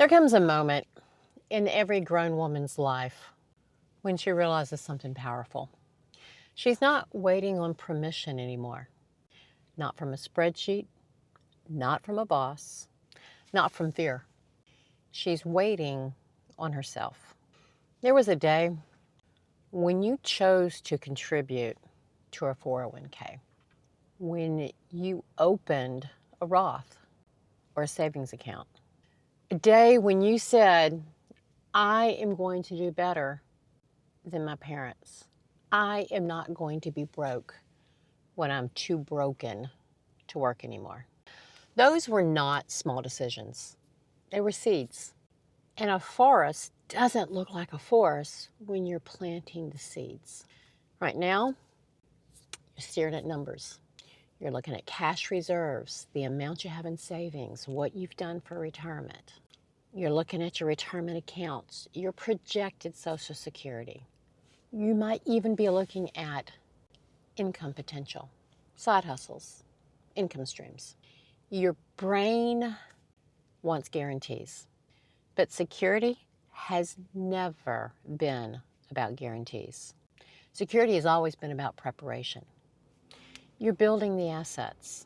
There comes a moment in every grown woman's life when she realizes something powerful. She's not waiting on permission anymore, not from a spreadsheet, not from a boss, not from fear. She's waiting on herself. There was a day when you chose to contribute to a 401k, when you opened a Roth or a savings account, a day when you said, I am going to do better than my parents. I am not going to be broke when I'm too broken to work anymore. Those were not small decisions. They were seeds. And a forest doesn't look like a forest when you're planting the seeds. Right now, you're staring at numbers. You're looking at cash reserves, the amount you have in savings, what you've done for retirement. You're looking at your retirement accounts, your projected Social Security. You might even be looking at income potential, side hustles, income streams. Your brain wants guarantees, but security has never been about guarantees. Security has always been about preparation. You're building the assets.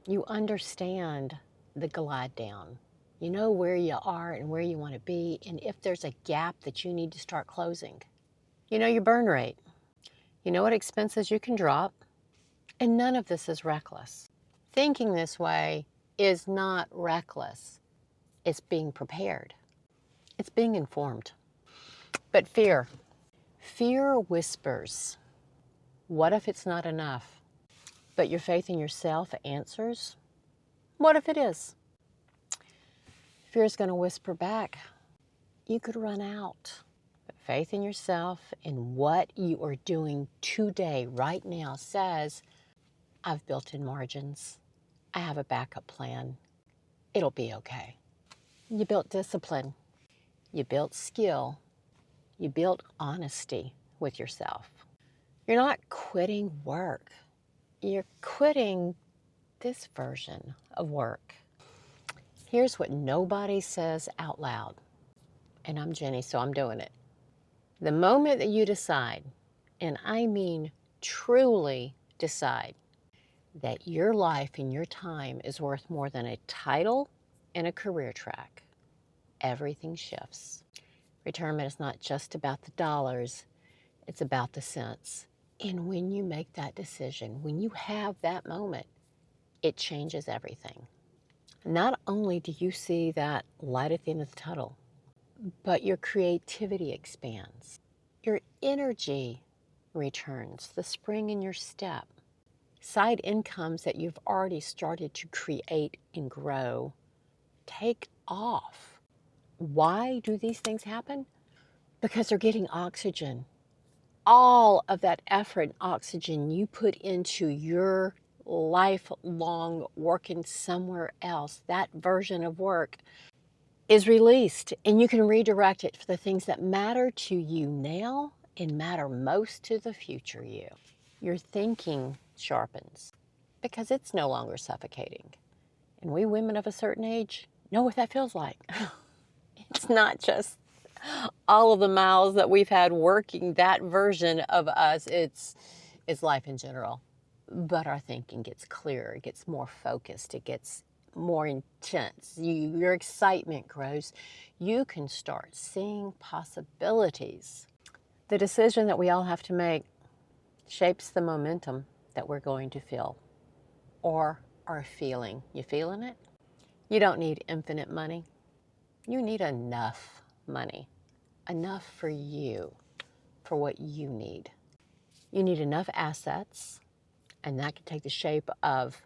You understand the glide down. You know where you are and where you want to be, and if there's a gap that you need to start closing. You know your burn rate. You know what expenses you can drop, and none of this is reckless. Thinking this way is not reckless. It's being prepared. It's being informed. But fear whispers, what if it's not enough? But your faith in yourself answers, what if it is? Fear is going to whisper back, you could run out. But faith in yourself and what you are doing today, right now, says, I've built in margins. I have a backup plan. It'll be okay. You built discipline. You built skill. You built honesty with yourself. You're not quitting work. You're quitting this version of work. Here's what nobody says out loud. And I'm Jenny, so I'm doing it. The moment that you decide, and I mean truly decide, that your life and your time is worth more than a title and a career track, everything shifts. Retirement is not just about the dollars, it's about the cents. And when you make that decision, when you have that moment, it changes everything. Not only do you see that light at the end of the tunnel, but your creativity expands. Your energy returns, the spring in your step. Side incomes that you've already started to create and grow take off. Why do these things happen? Because they're getting oxygen. All of that effort and oxygen you put into your lifelong working somewhere else, that version of work is released, and you can redirect it for the things that matter to you now and matter most to the future you. Your thinking sharpens because it's no longer suffocating. And we women of a certain age know what that feels like. It's not just all of the miles that we've had working that version of us, it's life in general. But our thinking gets clearer, it gets more focused, it gets more intense. Your excitement grows. You can start seeing possibilities. The decision that we all have to make shapes the momentum that we're going to feel or are feeling. You feeling it? You don't need infinite money. You need enough money. Enough for you, for what you need. You need enough assets, and that can take the shape of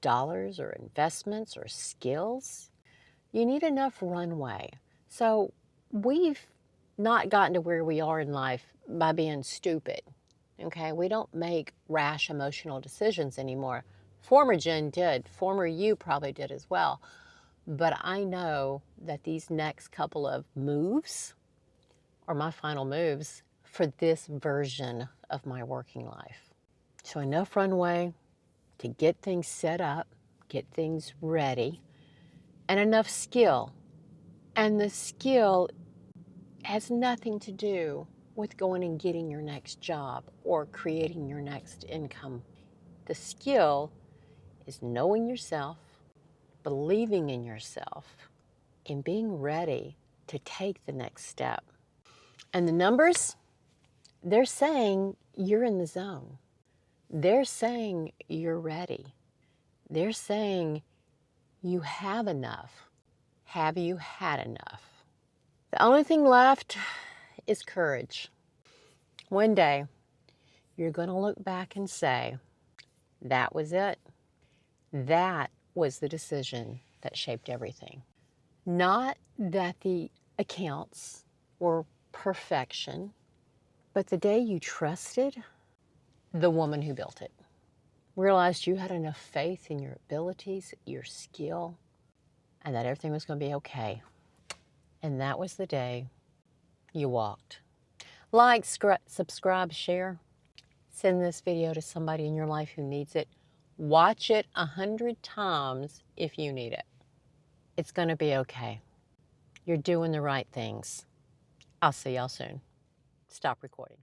dollars or investments or skills. You need enough runway. So we've not gotten to where we are in life by being stupid. Okay, we don't make rash emotional decisions anymore. Former Jen did. Former you probably did as well. But I know that these next couple of moves are my final moves for this version of my working life. So enough runway to get things set up, get things ready, and enough skill And the skill has nothing to do with going and getting your next job or creating your next income. The skill is knowing yourself, believing in yourself, and being ready to take the next step. And the numbers, they're saying you're in the zone. They're saying you're ready. They're saying you have enough. Have you had enough? The only thing left is courage. One day, you're going to look back and say, that was it. That was the decision that shaped everything. Not that the accounts were perfection, but the day you trusted the woman who built it, realized you had enough faith in your abilities, your skill, and that everything was going to be okay. And that was the day you walked. Like, subscribe, share. Send this video to somebody in your life who needs it. Watch it 100 times if you need it. It's going to be okay. You're doing the right things. I'll see y'all soon. Stop recording.